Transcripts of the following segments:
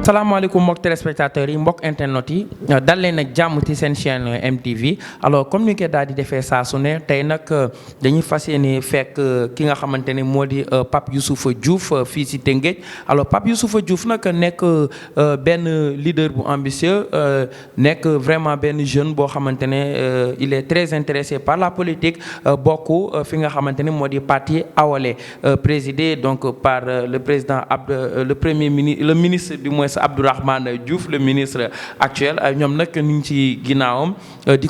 salaamaaleykum mbokk téléspectateurs yi mbokk internet yi dal leen nag jàmm ci seen chaîne MTV alors comme ni ko daal di defee saa su ne tey nag dañuy fas yéene fekk ki nga xamante ne moo di Pape Youssoufa Diouf fii ci Tëngéej alors Pape Youssoufa Diouf nag nekk benn leader bu ambitieux nekk vraiment benn jeune boo xamante ne il est très intéressé par la politique bokk fi nga xamante ne moo di parti Awalé présidé donc par le président le ministre du moins Abdourahmane Diouf le ministre actuel ñoom nag ñu ngi ci ginnaawam di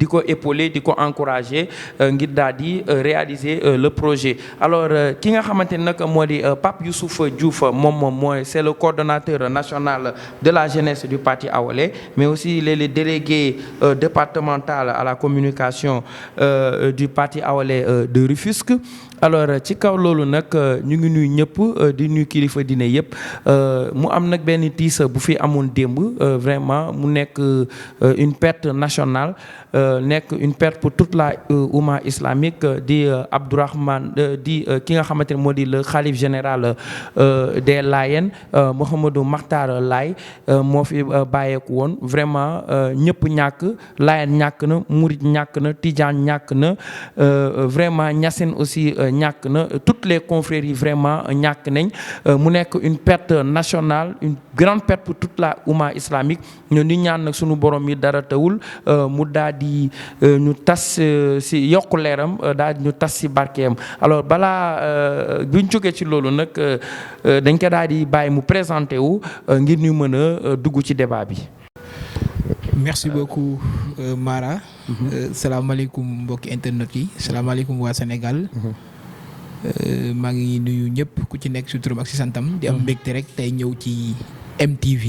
ko épauler di ko encourager ngir daal di réaliser le projet alors ki nga xamante ne nag moo di Pape Youssoufa Diouf moom mooy c'est le coordonnateur national de la jeunesse du parti Awalé mais aussi il est le délégué départemental à la communication du parti Awalé de Rufisque alors ci kaw loolu nag ñu ngi nuyu ñëpp di nuyu kilifa dine yëpp mu am nag benn tiis bu fi amoon démb vraiment mu nekk une perte nationale nekk une perte pour toute la oumma islamique di Abdourahmane di ki nga xamante ne moo di le khalife général des Layènes Mouhamadou Makhtar Laye moo fi bàyyeeku woon vraiment ñëpp ñàkk Layène ñàkk na Mouride ñàkk na Tidiane ñàkk na vraiment Niassène aussi ñàkk na toutes les confréries vraiment ñàkk nañ mu nekk une perte nationale une grande perte pour toute la oumma islamique ñu ni ñaan nag sunu borom yi dara tawul mu daal di ñu tas si yokku leeram daal di ñu tas si barkeem alors balaa buñ jógee ci loolu nag dañ ko daal di bàyyi mu présenté wu ngir ñu mën a dugg ci débat bi. Merci beaucoup Mara. Salaamaaleykum mbokki internet yi salaamaaleykum waa Sénégal. maa ngi nuyu ñëpp ku ci nekk si turam ak si santam di am mbégte rek tey ñëw ci MTV.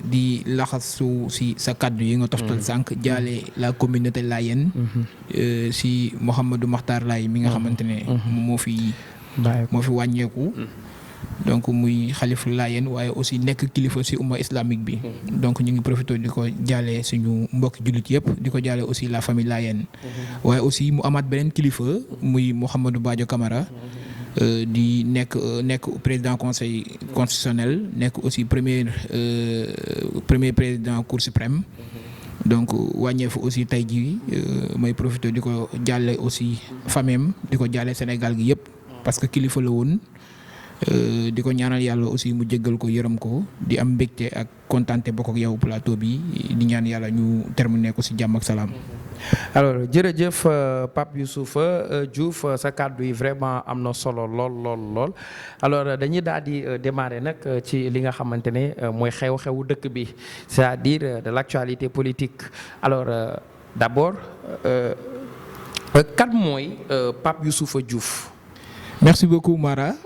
di laxasu si sa kàddu yi nga toftal sànq jaale la communauté layène. si Mouhamadou Makhtar Laye mi nga xamante ne moo fi wàññeeku. donc muy xalifu Layène waaye aussi nekk kilifa ci umma islamique bi donc ñu ngi profité di ko jaale suñu mbokki jullit yëpp di ko jaale aussi la famille Layène waaye aussi mu amaat beneen kilifa muy Mouhamadou Badio Camara di nekk président conseil constitutionnel nekk aussi premier président cour suprême donc wàññeefu aussi tey jii may profité di ko jaale aussi famille di ko jaale Sénégal gi yëpp parce que kilifa la woon di ko ñaanal yàlla aussi mu jéggal ko yërëm ko di am mbégte ak kontaante bokk ak yow plateau bi di ñaan yàlla ñu terminé ko ci jàmm ak salaam. alors jërëjëf Pape Youssoufa Diouf sa kàddu yi vraiment am na solo lool alors dañuy daal di démarrer nag ci li nga xamante ne mooy xew-xewu dëkk bi c'est-à-dire de l'actualité politique alors d'abord kan mooy Pape Youssoufa Diouf. merci beaucoup Mara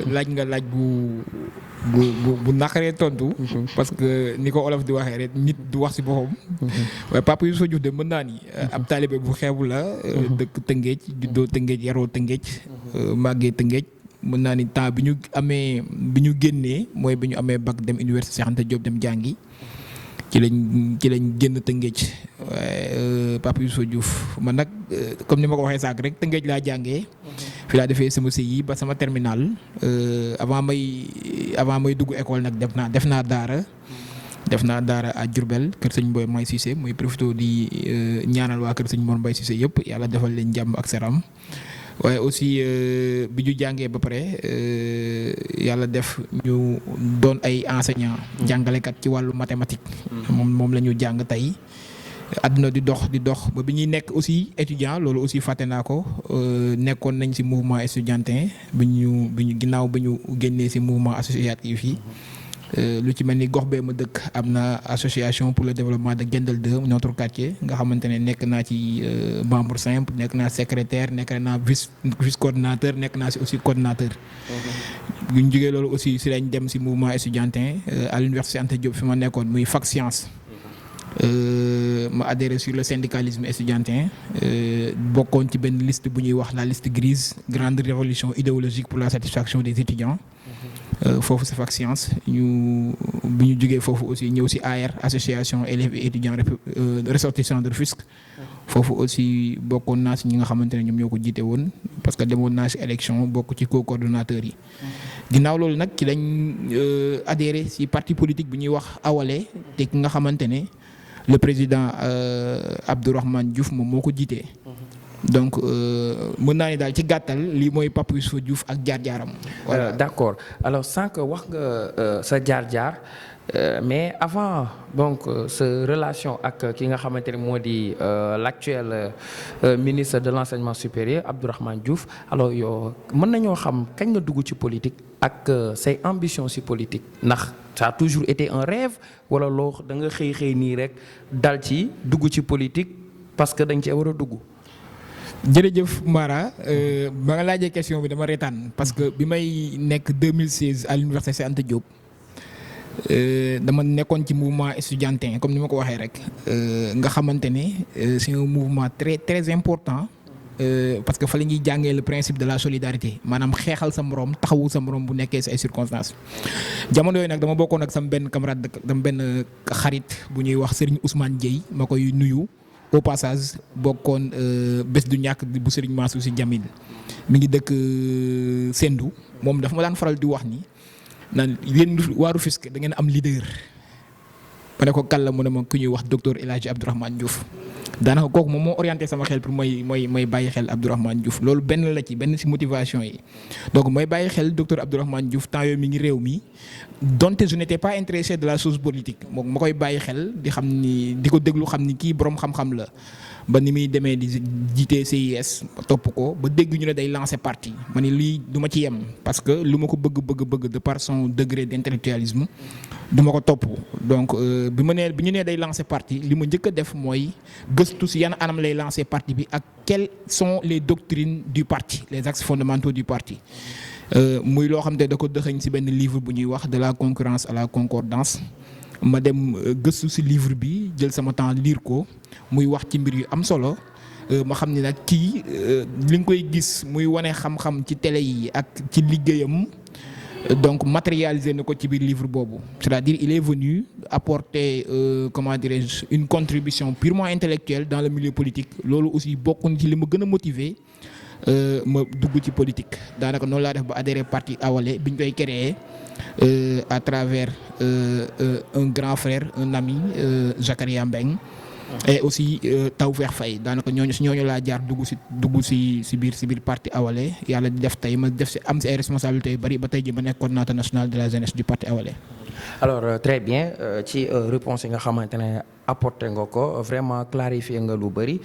laaj nga laaj bu naqaree tontu. parce que ni ko olof di waxee rek nit du wax ci boppam. waaye Pape Youssoufa Diouf de mën naa ni ab taalibe bu xeebu la. dëkk Tëngéej juddoo Tëngéej yaroo Tëngéej. màggee Tëngéej mën naa ni temps bi ñu génnee mooy bi ñu amee bac dem université Cheikh Anta Diop dem jàngi. ci lañ génn Tëngéej waaye Pape Youssoufa Diouf man nag comme ni ma ko waxee sànq rek Tëngéej laa jàngee. fi laa defee sama CI ba sama terminal avant may dugg école nag def naa daara à Diourbel kër sëñ Mboy May Cissé muy profité di ñaanal waa kër sëñ Mor Mbaye Cissé yëpp yàlla defal leen jàmm ak salaam waaye aussi bi ñu jàngee ba pare yàlla def ñu doon ay enseignant jàngalekat ci wàllu mathématique moom la ñu jàng tey àdduna di dox ba bi ñuy nekk aussi étudiant loolu aussi fàtte naa ko nekkoon nañ ci mouvement estudiantin bi ñu ginnaaw bi ñu génnee ci mouvement associatif yi lu ci mel ni gox bee ma dëkk am na association pour le développement de Guendel 2 notre quartier nga xamante ne nekk naa ci membre simple nekk naa secrétaire nekk naa vice coordinateur nekk naa ci aussi coordinateur. bu ñu jógee loolu aussi ci lañ dem ci mouvement estudiantin à l'université Anta Diop fi ma nekkoon muy fac science. ma adhéré sur le syndicalisme estudiantin bokkoon ci benn liste bu ñuy wax la liste grise grande révolution idéologique pour la satisfaction des étudiants foofu sa fac science ñu bi ñu jógee foofu aussi ñëw si AR association élèves et étudiants ressortissants de Rufisque. foofu aussi bokkoon naa si ñi nga xamante ne ñoom ñoo ko jiite woon parce que demoon naa si élection bokk ci co-coordonnateurs yi. ginnaaw loolu nag ci lañ adhéré si parti politique bi ñuy wax Awalé te ki nga xamante ne le président Abdourahmane Diouf moom moo ko jiitee. donc mën naa ni daal ci gàttal lii mooy Pape Youssoupha Diouf ak jaar-jaaram. voilà d'accord alors sànq wax nga sa jaar-jaar. Mais avant donc sa relation ak ki nga xamante ne moo di l'actuel ministre de l'enseignement supérieur Abdourahmane Diouf alors yow mën nañoo xam kañ nga dugg ci politique ak say ambition ci politique ndax ça a toujours été un rêve wala loo da nga xëy nii rek dal ci dugg ci politique parce que dañ cee war a dugg. jërëjëf Mara ba nga laajee question bi dama reetaan parce que bi may nekk 2016 à l'université Cheikh Anta Diop. dama nekkoon ci mouvement estudiantin comme ni ma ko waxee rek nga xamante ne c'est un mouvement très très important parce que fa la ñuy jàngee le principe de la solidarité maanaam xeexal sa moroom taxawu sa moroom bu nekkee si ay circonstances. jamono yooyu nag dama bokkoon ak sama benn camarade dama benn xarit bu ñuy wax Serigne Ousmane Dieye ma koy nuyu au passage bokkoon bés du ñàkk bu Serigne Mansour Sy Djamil mi ngi dëkk Sendou moom dafa ma daan faral di wax ni. naan yéen waa Rufisque da ngeen am leader ma ne ko kàlla mu ne ma ku ñuy wax docteur El Hadji Abdourahmane Diouf daanaka kooku moom moo orienté sama xel pour mooy bàyyi xel Abdourahmane Diouf loolu benn la ci benn ci motivation yi donc mooy bàyyi xel docteur Abdourahmane Diouf temps yooyu mi ngi réew mi donte je n'étais pas intéressé de la chose politique moom ma koy bàyyi xel di xam ni di ko déglu xam ni kii boroom xam-xam la ba ni muy demee di jiite CIS topp ko ba dégg ñu ne day lancer parti ma ni lii du ma ci yem parce que lu ma ko bëgg de par son degré d'intellectualisme du ma ko topp donc bi ñu nee day lancer parti li ma njëkk a def mooy gëstu si yan anam lay lancer parti bi ak quelles sont les doctrines du parti les axes fondamentaux du parti muy loo xam ne da ko dëxëñ si benn livre bu ñuy wax de la concurrence à la concordance ma dem gëstu ci livre bi jël sama temps lire ko muy wax ci mbir yu am solo ma xam ni nag kii li nga koy gis muy wane xam-xam ci télé yi ak ci liggéeyam donc matérialiser na ko ci biir livre boobu c'est-à-dire il est venu apporter comment dirais-je une contribution purement intellectuelle dans le milieu politique loolu aussi bokk na ci li ma gën a motiver ma dugg ci politique daanaka noonu laa def ba adhérer parti Awalé bi ñu koy créer à travers un grand frère un ami Zakaria Mbeng et aussi Tawfekh Faye daanaka ñooñu laa jaar dugg si biir parti Awalé yàlla di def tey ma def si am si ay responsabilités yu bari ba tey ji ma nekk coordinateur national de la jeunesse du parti Awalé. alors très bien ci réponse yi nga xamante ne apporté nga ko vraiment clarifier nga lu bari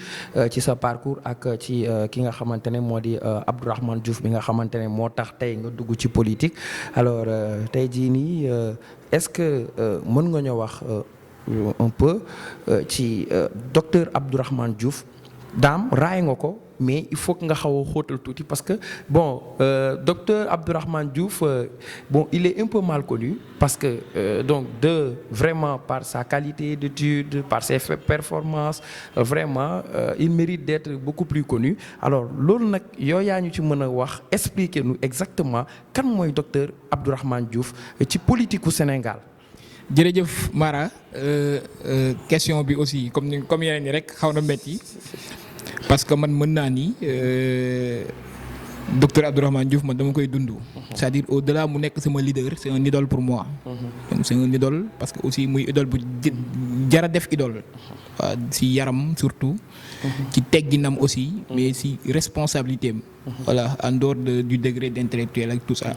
ci sa parcours ak ci ki nga xamante ne moo di Abdourahmane Diouf bi nga xamante ne moo tax tey nga dugg ci politique alors tey jii nii est-ce que mën nga ñoo wax un peu ci docteur Abdourahmane Diouf daam raay nga ko mais il faut que nga xaw a xóotal tuuti parce que bon docteur Abdourahmane Diouf bon il est un peu mal connu parce que donc vraiment par sa qualité d'étude par ses performances vraiment il mérite d'être beaucoup plus connu alors loolu nag yow yaa ñu ci mën a wax expliquer nous exactement kan mooy docteur Abdourahmane Diouf ci politique u Sénégal. jërëjëf Mara question bi aussi comme yeneen ni rek xaw na metti parce que man mën naa ni docteur Abdourahmane Diouf man dama koy dund. c'est-à-dire au-delà mu nekk sama leader c'est un idole pour moi. donc c'est un idole parce que aussi muy idole bu jara def idole. si yaram surtout. ci tegginam aussi. mais si responsabilité am. voilà en dehors du degré d'intellectuel ak tout ça.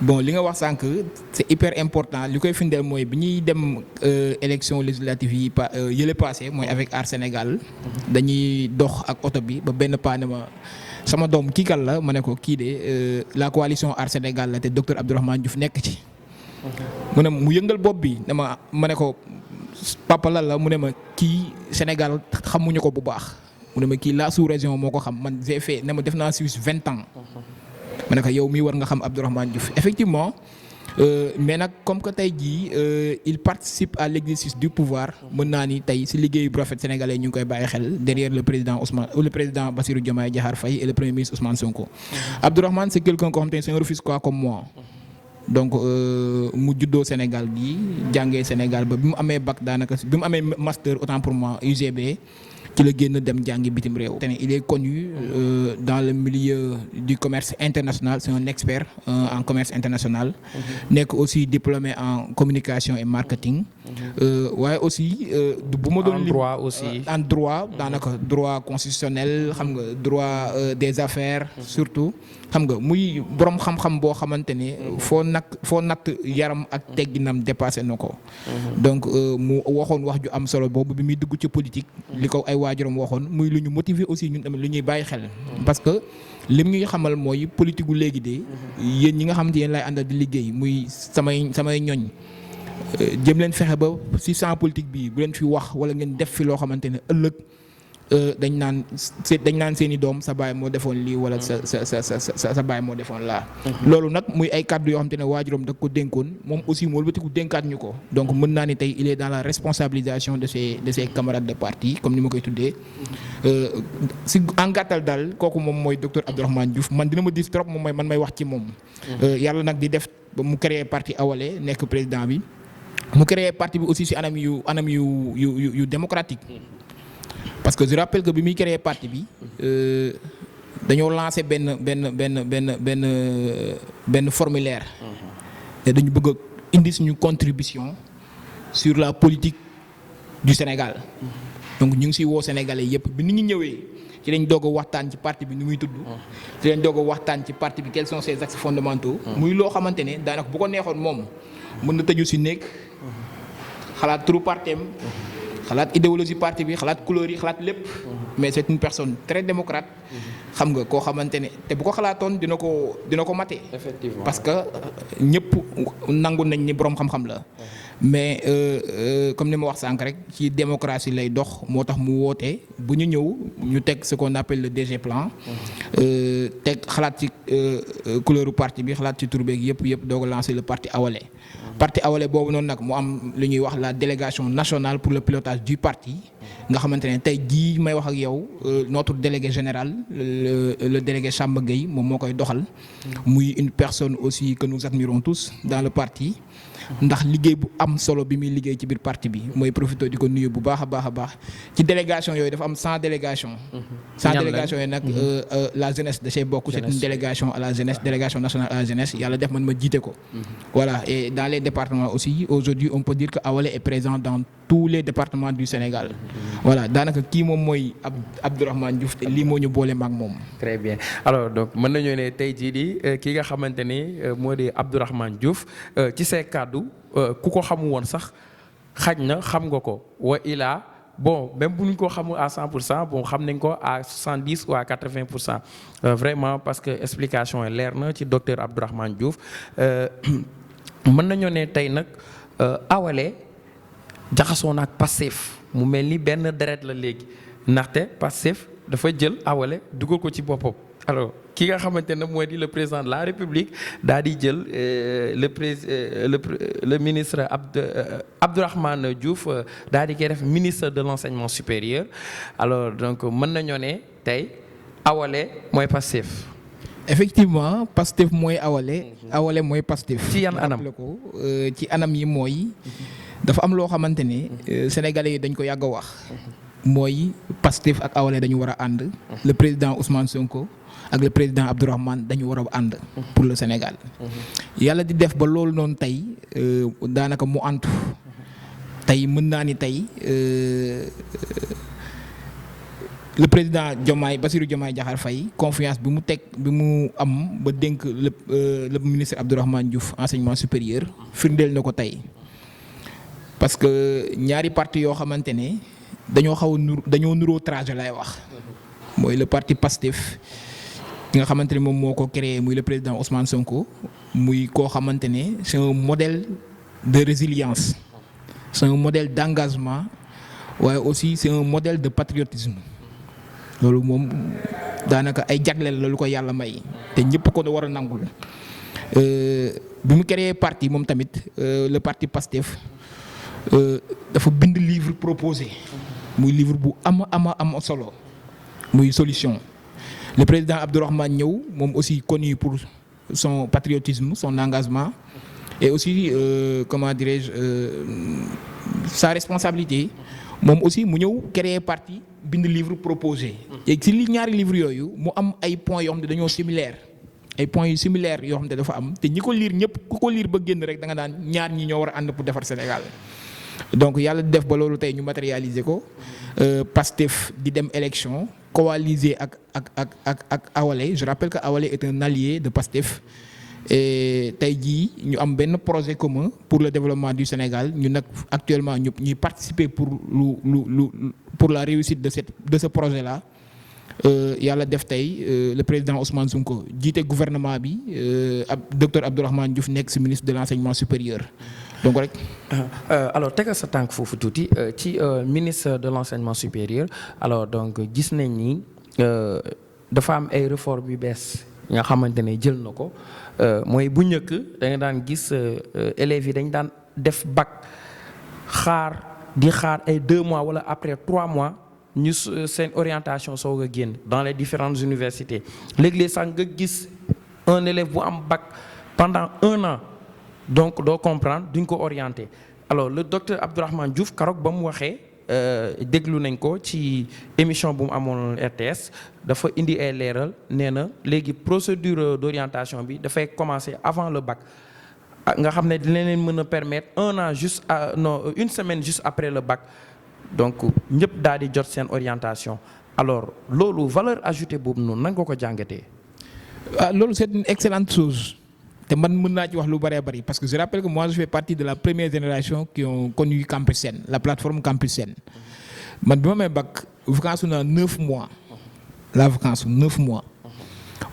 bon li nga wax sànq c'est hyper important li koy firndeel mooy bi ñuy dem élection législative yi yële passé mooy avec Aar Sénégal. dañuy dox ak oto bi ba benn paa ne ma sama doom kii kan la ma ne ko kii de la coalition Aar Sénégal la te docteur Abdourahmane Diouf nekk ci. mu yëngal bopp bi ma ne ko papa lan la mu ne ma kii Sénégal xamuñu ko bu baax. mu ne ma kii la sous-région moo ko xam man j'ai fait ne ma def naa Suisse 20 ans. ma ne ko yow mii war nga xam Abdourahmane Diouf effectivement mais nag comme que tey jii il participe à l'exercice du pouvoir mën naa ni tey si liggéeyu bu rafet sénégalais ñu ngi koy bàyyi xel derrière le président Bassirou Diomaye Diakhar Faye et le premier ministre Ousmane Sonko. Abdourahmane c'est quelqu'un koo xam te ne c'est un Rufisquois comme moi. donc mu juddoo Sénégal gi jàngee Sénégal ba bi mu amee bac daanaka bi mu amee master autant pour moi UGB ci la génn dem jàngi bitim réew. Il est connu dans le milieu du commerce international, c'est un expert en commerce international. Nekk aussi diplômé en communication et marketing. waaye aussi bu ma doon en droit aussi. en droit daanaka droit constitutionnel xam nga droit des affaires surtout xam nga muy borom xam-xam boo xamante ne foo natt yaram ak tegginam dépassé na ko. donc mu waxoon wax ju am solo boobu bi muy dugg ci politique li ko ay waajuram waxoon muy lu ñu motiver aussi ñun tamit lu ñuy bàyyi xel. parce que lim ñuy xamal mooy politique gu léegi de yéen ñi nga xamante yéen lay àndal di liggéey muy samay ñoñ. jëm leen fexe ba ci champ politique bi bu leen fi wax wala ngeen def fi loo xamante ne ëllëg dañ naan seeni doom sa baay moo defoon lii wala sa baay moo defoon laa. loolu nag muy ay kàddu yoo xamante ne waajuram da ko dénkoon moom aussi moo wëlbatiku dénkaat ñu ko. donc mën naa ni tey il est dans la responsabilisation de ses camarades de parti comme ni ma koy tuddee. si en gàttal daal kooku moom mooy docteur Abdourahmane Diouf man dina ma dis trop moom mooy man may wax ci moom. yàlla nag di def ba mu créé parti Awalé nekk président bi. mu créé parti bi aussi ci anam yu démocratique parce que je rappelle que bi muy créé parti bi dañoo lancé benn formulaire te dañu bëgg a indi suñu contribution sur la politique du Sénégal donc ñu ngi ci woo Sénégalais yépp bi nit ñi ñëwee ci lañ doog a waxtaan ci parti bi ni muy tudd ci lañ doog a waxtaan ci parti bi quels sont ses axes fondamentaux muy loo xamante ne daanaka bu ko neexoon moom mën na tëju ci nekk xalaat turu partem xalaat idéologie parti bi xalaat couleur yi xalaat lépp mais c'est une personne très démocrate xam nga koo xamante ne te bu ko xalaatoon dina ko mate effectivement parce que ñëpp nangu nañ ni boroom xam-xam la mais comme ni ma wax sànq rek ci démocratie lay dox moo tax mu woote bu ñu ñëw ñu teg ce qu'on appelle le DG plan teg xalaat ci couleuru parti bi xalaat ci tur beeg yëpp doog a lancer le parti Awalé. parti Awalé boobu noonu nag mu am lu ñuy wax la délégation nationale pour le pilotage du parti nga xamante ne tey jii may wax ak yow notre délégué général le délégué Samba Gueye moom moo koy doxal muy une personne aussi que nous admirons tous dans le parti ndax liggéey bu am solo bi muy liggéey ci biir parti bi mooy profité di ko nuyu bu baax a baax ci délégation yooyu dafa am 100 délégations. 100 délégations yooyu nag la jeunesse da cee bokk. c'est une délégation à la jeunesse délégation nationale à la jeunesse yàlla def man ma jiite ko. voilà et dans les départements aussi aujourd'hui on peut dire que Awalé est présent dans tous les départements du Sénégal. voilà daanaka kii moom mooy Abdourahmane Diouf te lii moo ñu boole maag moom. très bien alors donc mën nañoo ne tey jii di ki nga xamante ni moo di Abdourahmane Diouf ci say kàddu ku ko xamu woon sax xaj na xam nga ko wa ilaa bon même bu ñu ko xamul à 100% bon xam nañ ko à 70 ou à 80% vraiment parce que explication yi leer na ci docteur Abdourahmane Diouf mën nañoo ne tey nag Awalé jaxasoo na ak Pastef mu mel ni benn deret la léegi ndaxte Pastef dafa jël Awalé dugal ko ci boppam alors ki nga xamante ne mooy di le président de la République daal di jël le ministre Abdourahmane Diouf daal di koy def ministre de l'enseignement supérieur alors donc mën nañoo ne tey Awalé mooy Pastef. effectivement Pastef mooy Awalé Awalé mooy Pastef. ci yan anam ci anam yi mooy dafa am loo xamante ne sénégalais yi dañ ko yàgg a wax mooy Pastef ak Awalé dañu war a ànd. le président Ousmane Sonko ak le président Abdourahmane dañu war a ànd. pour le Sénégal. yàlla di def ba loolu noonu tey daanaka mu antu tey mën naa ni tey le président Bassirou Diomaye Diakhar Faye confiance bi mu teg bi mu am ba dénk le ministre Abdourahmane Diouf enseignement supérieur firndeel na ko tey parce que ñaari parti yoo xamante ne dañoo nuroo trajet lay wax mooy le parti Pastef ki nga xamante ne moom moo ko créé muy le président Ousmane Sonko muy koo xamante ne c'est un modèle de résilience c'est un modèle d'engagement waaye aussi c'est un modèle de patriotisme loolu moom daanaka ay jagleel la lu ko yàlla may te ñëpp ko war a nangul bi mu créé parti moom tamit le parti Pastef dafa bind livre proposé muy livre bu am solo muy solution le président Abdourahmane ñëw moom aussi connu pour son patriotisme, son engagement et aussi comment dirais-je sa responsabilité. moom aussi mu ñëw créer parti bind livre proposé. et ci li ñaari livre yooyu mu am ay points yoo xam ne dañoo similaire ay points yu similaires yoo xam ne dafa am te ñi ko lire ñëpp ku ko lire ba génn rek da nga daan ñaar ñi ñoo war a ànd pour defar Sénégal. donc yàlla def ba loolu tey ñu matérialiser ko Pastef di dem élection coalisé ak Awalé. Je rappelle que Awalé est un allié de Pastef. et tey jii ñu am benn projet commun pour le développement du Sénégal ñu nag actuellement ñuy participer pour pour la réussite de ce projet là. yàlla def tey le président Ousmane Sonko jiite gouvernement bi docteur Abdourahmane Diouf nekk ci ministre de l'enseignement supérieur. donc rek. alors tegal sa tànk foofu tuuti ci ministre de l'enseignement supérieur alors donc gis nañ ni dafa am ay réformes yu bees nga xamante ne jël na ko mooy bu njëkk da nga daan gis élèves yi dañ daan def bac xaar ay 2 mois wala après 3 mois. ñu seen orientation soog a génn dans les différentes universités léeg-léeg sax nga gis un élève bu am bac pendant 1 an donc doo comprendre duñ ko orienté alors le docteur Abdourahmane Diouf keroog ba mu waxee déglu nañ ko ci émission bu mu amoon RTS dafa indi ay leeral nee na léegi procédure d'orientation bi dafay commencer avant le bac nga xam ne dina leen mën a permettre 1 an juste une semaine juste après le bac. donc ñëpp daal di jot seen orientation alors loolu valeur ajoutée boobu noonu nan nga ko jàngatee. loolu c'est une excellente chose te man mën naa ci wax lu bari parce que je rappelle que moi je fais partie de la première génération qui ont connu Campus Sène la plateforme Campus Sène man bi ma may bac vacance na 9 mois la vacance 9 mois.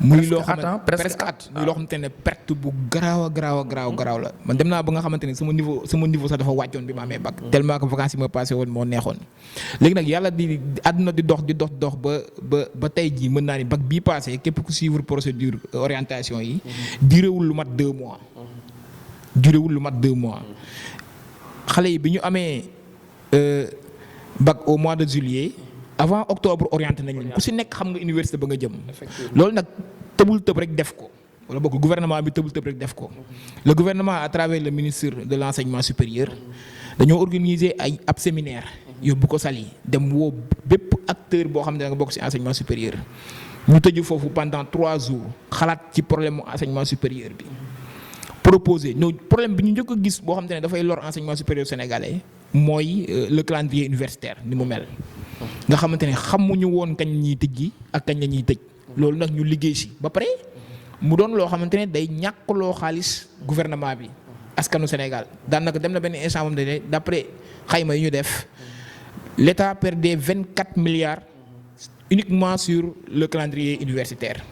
muy loo xam ne presque at muy loo xamante ne perte bu garaaw la man dem naa ba nga xamante ne sama niveau sax dafa wàccoon bi ma amee bac tellement que vacances yi ma passé woon moo neexoon. léegi nag yàlla di àdduna di dox ba tey jii mën naa ni bac bii passé képp ku suivre procédure orientation yi duréwul lu mat 2 mois xale yi bi ñu amee bac au mois de juillet avant octobre orienté nañ leen ku si nekk xam nga université ba nga jëm. loolu nag tëbul tëb rek def ko wala boog gouvernement bi tëbul tëb rek def ko. le gouvernement à travers le ministre de l'enseignement supérieur dañoo organiser ab séminaire yóbbu ko Saly dem woo bépp acteur boo xam ne da nga bokk ci enseignement supérieur ñu tëju foofu pendant 3 jours xalaat ci problème mu enseignement supérieur bi. proposé no problème bi ñu njëkk a gis boo xam ne dafay lor enseignement supérieur sénégalais mooy le calendrier universitaire ni mu mel. nga xamante ne xamuñu woon kañ ñuy tëjji ak kañ la ñuy tëj loolu nag ñu liggéey ci ba pare mu doon loo xamante ne day ñàkkloo xaalis gouvernement bi askanu Sénégal daanaka dem na benn instant moom ne d'après xayma yi ñu def l'État perdait 24 milliards uniquement sur le calendrier universitaire.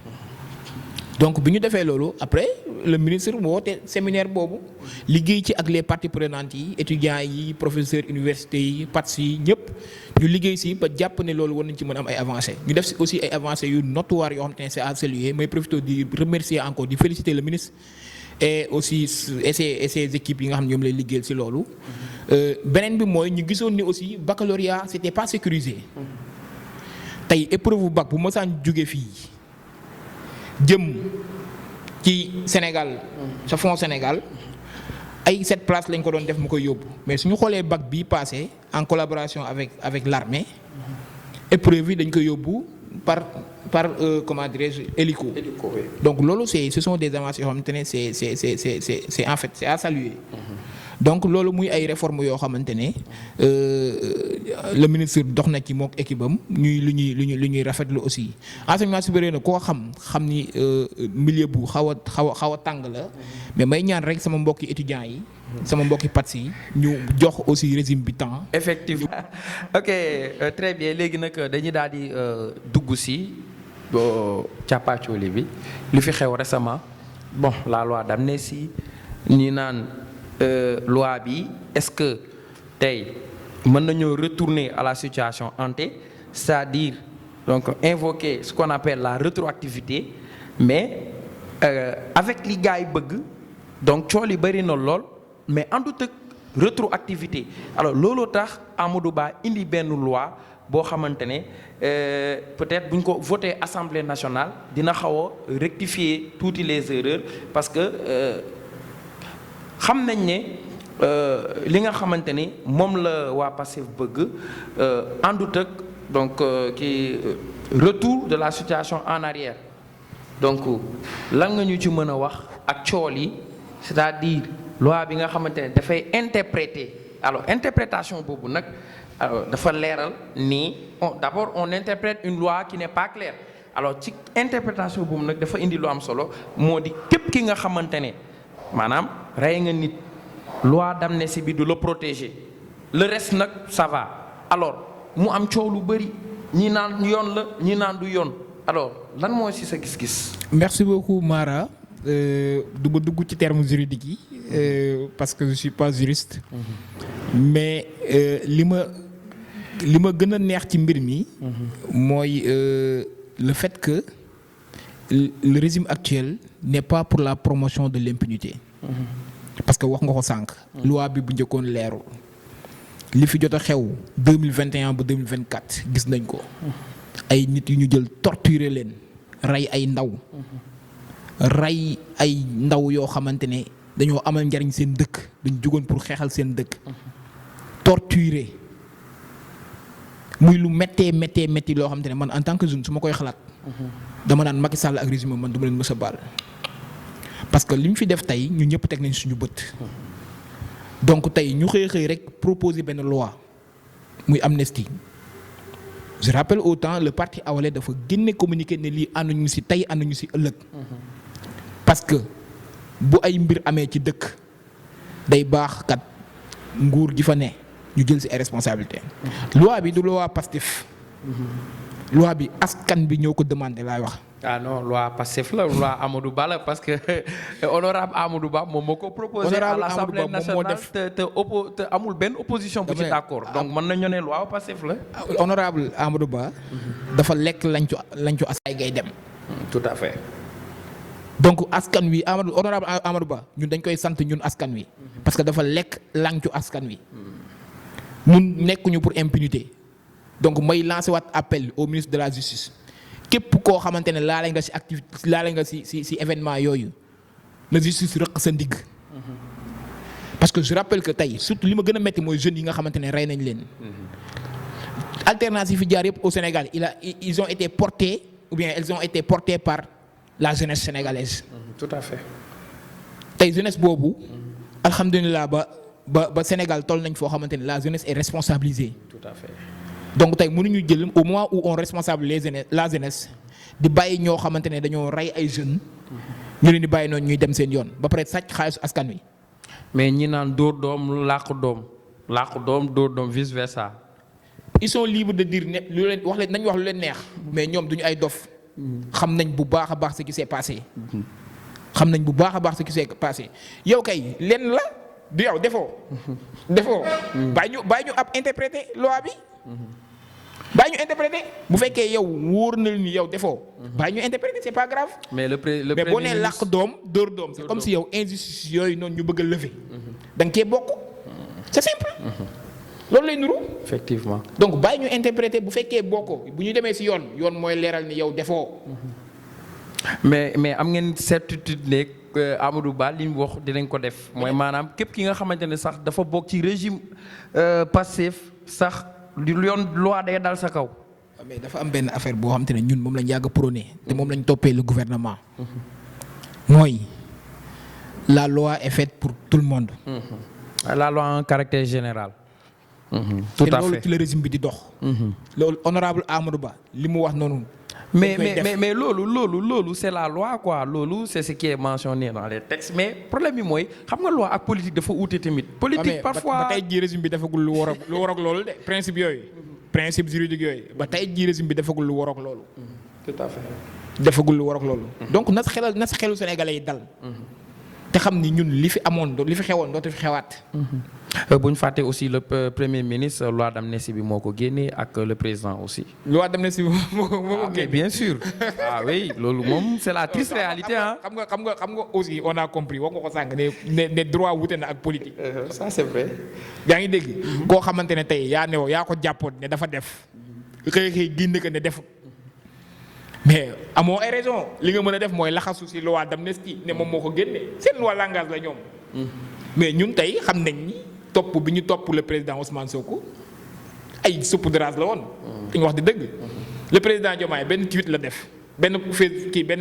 donc bi ñu defee loolu après le ministre woote séminaire boobu liggéey ci ak les parties prenantes yi étudiants yi professeurs universités yi PATS yi ñëpp ñu liggéey ci ba jàpp ne loolu war nañ ci mën am ay avancées ñu def ci aussi ay avancées yu notoires yoo xam te ne c'est à saluer may profiter di remercier encore di féliciter le ministre et aussi et ses équipes yi nga xam ne ñoom lay liggéeyal ci loolu. beneen bi mooy ñu gisoon ni aussi baccalauréat c'était pas sécurisé tey épreuve bac bu mësaan jóge fii. jëm ci Sénégal sa fond Sénégal ay 7 places lañ ko doon def mu koy yóbbu mais suñu xoolee bac bii passé en collaboration avec l'armée épreuve yi dañ koy yóbbu par comment dirais-je hélico. donc loolu ce sont des avancées yoo xamante ne c'est en fait c'est à saluer. donc loolu muy ay réformes yoo xamante ne le ministre dox na ci mook équipe am lu ñuy rafetlu aussi enseignement supérieur na koo xam ni milieu bu xaw a tàng la mais may ñaan rek sama mbokki étudiants yi sama mbokki PATS yi ñu jox aussi régime bi temps. effectivement ok très bien léegi nag dañuy daal di dugg si càppaacoli bi lu fi xew récemment bon la loi d'amnistie ñi naan. Loi bi est-ce que tey mën nañoo retourner à la situation ante c'est-à-dire donc invoquer ce qu'on appelle la rétroactivité mais avec li gars yi bëgg donc cool yi bëri na lool mais àndut ak rétroactivité alors looloo tax Amadou Ba indi benn loi boo xamante ne peut-être bu ñu ko voté Assemblée nationale dina xaw a rectifier tuuti les erreurs parce que xam nañ ne li nga xamante ni moom la waa Pastef bëgg àndut ak donc retour de la situation en arrière donc lan nga ñu ci mën a wax ak cool yi c'est-à-dire loi bi nga xamante ne dafay interpréter alors interprétation boobu nag alors dafa leeral nii d'abord on interprète une loi qui n'est pas claire alors ci interprétation boobu nag dafa indi lu am solo moo di képp ki nga xamante ne maanaam rey nga nit loi d'amnistie bi du la protéger le reste nag ça va alors mu am coow lu bari ñi naan yoon la ñi naan du yoon alors lan mooy ci sa gis-gis. merci beaucoup Mara du ma dugg ci termes juridiques yi parce que je suis pas juriste. mais li ma gën a neex ci mbir mi. mooy le fait que le régime actuel n'est pas pour la promotion de l'impunité. parce que wax nga ko sànq. loi bi bu njëkkoon leerul. li fi jot a xew 2021 ba 2024 gis nañ ko. ay nit yu ñu jël torturer leen rey ay ndaw. rey ay ndaw yoo xamante ne dañoo amal njariñ seen dëkk dañu jugoon pour xeexal seen dëkk. torturer muy lu métti loo xamante ne man en tant que jeune su ma koy xalaat. dama naan Macky Sall ak régime man du ma leen mës a baal. parce que li ñu fi def tey ñu ñëpp teg nañ suñu bët. donc tey ñu xëy rek proposer benn loi muy amnistie. je rappelle autant le parti Awalé dafa génne communiqué ne lii ànduñu ci tey ànduñu ci ëllëg. parce que bu ay mbir amee ci dëkk day baax kat nguur gi fa ne ñu jël ci ay responsabilités. loi bi du loi Pastef. loi bi askan bi ñoo ko demandé laay wax. ah non loi Pastef la loi Amadou Ba la parce que honorable Amadou Ba moom moo ko proposé à l'Assemblée nationale te amul benn opposition bu ci d'accord donc mën nañu ne loi Pastef la. honorable Amadou Ba. dafa lekk lañcu askan ngay dem. tout à fait. donc askan wi honorable Amadou Ba ñun dañ koy sant ñun askan wi. parce que dafa lekk lañcu askan wi. ñun nekkuñu pour impunité donc may lancer waat appel au ministre de la justice. képp koo xamante ne laale nga ci activité laale nga ci événement yooyu na justice rëq sa ndigg. parce que je rappelle que tey surtout li ma gën a métti mooy jeunes yi nga xamante ne rey nañ leen. alternance yi fi jaar yëpp au Sénégal ils ont été portés ou bien elles ont été portées par la jeunesse sénégalaise. tout à fait. tey jeunesse boobu. alhamdulilah ba Sénégal toll nañ foo xamante ne la jeunesse est responsabilisée. tout à fait. donc tey mënuñu jël au moment où on responsabilise la jeunesse di bàyyi ñoo xamante ne dañoo rey ay jeunes ñu leen di bàyyi noonu ñuy dem seen yoon ba pare sàcc xaalisu askan wi. mais ñi naan dóor doom làqu doom dóor doom vice versa. ils sont libres de dire ne lu leen wax leen nañ wax lu leen neex mais ñoom duñu ay dof. xam nañ bu baax a baax ce qui s'est passé. xam nañ bu baax a baax ce qui s'est passé yow kay lenn la du yow defoo. bàyyi ñu ab interpréter loi bi. bàyyi ñu interpréter bu fekkee yow wóor na ni yow defoo. bàyyi ñu interpréter c'est pas grave. mais mais boo nee làq doom dóor doom c'est comme si yow injustice yooyu noonu ñu bëgg a lever. da nga cee bokk. c'est simple. loolu lay nuru. effectivement. donc bàyyi ñu interpréter bu fekkee bokkoo bu ñu demee ci yoon mooy leeral ni yow defoo. mais am ngeen certitude ne Amadou Ba li mu wax dinañ ko def mooy maanaam képp ki nga xamante ne sax dafa bokk ci régime Pastef sax lu yoon loi day dal sa kaw. mais dafa am benn affaire boo xam te ne ñun moom lañ yàgg a prôné te moom lañ toppee le gouvernement. mooy la loi est faite pour tout le monde. la loi a un caractère général. tout à fait te loolu ci le régime bi di dox. loolu honorable Amadou Ba li mu wax noonu. mais loolu c'est la loi quoi loolu c'est ce qui est mentionné dans les textes mais problème bi mooy xam nga loi ak politique dafa uute tamit. politique parfois ba tey jii régime bi defagul lu war ak loolu de principe yooyu. principe juridique yooyu ba tey jii régime bi defagul lu war ak loolu. tout à fait. defagul lu war ak loolu. donc na sa xelu sénégalais yi dal. te xam ni ñun li fi amoon li fi xewoon dootu fi xewaat. bu ñu fàtte aussi le premier ministre loi d'amnistie bi moo ko génnee ak le président aussi. loi d'amnistie bi moo ko génne. bien sûr ah oui loolu moom c'est la triste réalité ah. xam nga aussi on a compris wax nga ko sànq ne droit wute na ak politique. ça c'est vrai. yaa ngi dégg. koo xamante ne tey yaa ko jàppoon ne dafa def. xëy génn ko ne defut. mais amoo ay raison li nga mën a def mooy laxasu ci loi d'amnistie ne moom moo ko génne seen loi langage la ñoom. mais ñun tey xam nañ ni topp bi ñu topp le président Ousmane Sonko ay saupoudrage la woon. dañu wax di dëgg. le président Diomaye benn tweet la def benn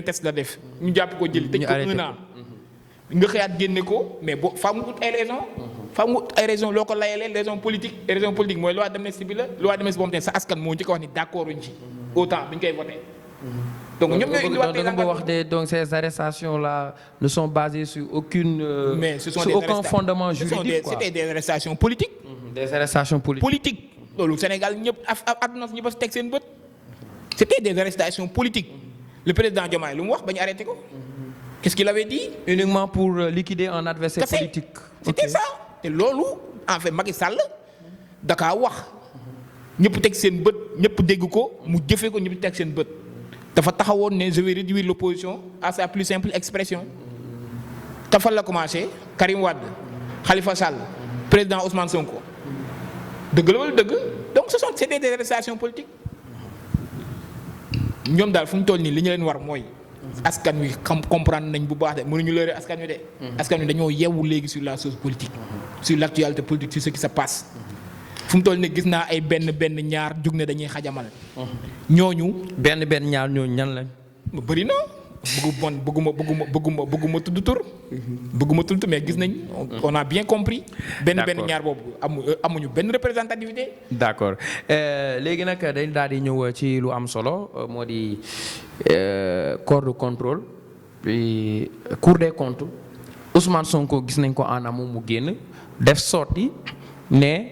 test la def. ñu jàpp ko jëli tëj ko 1 an. nga xëyaat génne ko mais boo faa mu ut ay raison faa mu ut ay raison loo ko layalee raison politique mooy loi d'amnistie bi la loi d'amnistie boobu tamit sa askan moo njëkk a wax ni d'accord uñ ci autant bi ñu koy voté. donc ñoom ñooy indiwaat donc ces arrestations là ne sont basées sur aucune. mais ce sont sur aucun fondement juridique quoi. C'était des arrestations politiques. Des arrestations politiques. loolu Sénégal ñëpp àdduna ñëpp a teg seen bët. C'était des arrestations politiques. Le président Diomaye lu mu wax ba ñu arrêté ko. Qu'est-ce qu'il avait dit? Uniquement pour liquider un adversaire politique. C'était ça. te loolu en fait Macky Sall dakaa wax ñëpp teg seen bët ñëpp dégg ko mu jëfee ko ñëpp teg seen bët. dafa taxawoon ne je vais réduire l'opposition à sa plus simple expression. te fan la commencé Karim Wade Khalifa Sall président Ousmane Sonko dëgg la wala dëgg donc c'était des arrestations politiques. ñoom daal fu ñu toll nii li ñu leen war mooy. askan wi comprendre nañ bu baax de mënuñu leurrer askan wi de. askan wi dañoo yeewu léegi sur la chose politique. sur l'actualité politique sur ce qui se passe. fu mu toll nii gis naa ay benn ñaar jug ne dañuy xajamal. ñooñu. benn ñaar ñooñu ñan lañ. bëri na. bëgguma tudd tur. bëgguma tudd mais gis nañ. on a bien compris. benn ñaar boobu amuñu benn représentativité. d'accord léegi nag dañ daal di ñëw ci lu am solo moo di corps de contrôle Cour des comptes Ousmane Sonko gis nañ ko en amont mu génn def sorti ne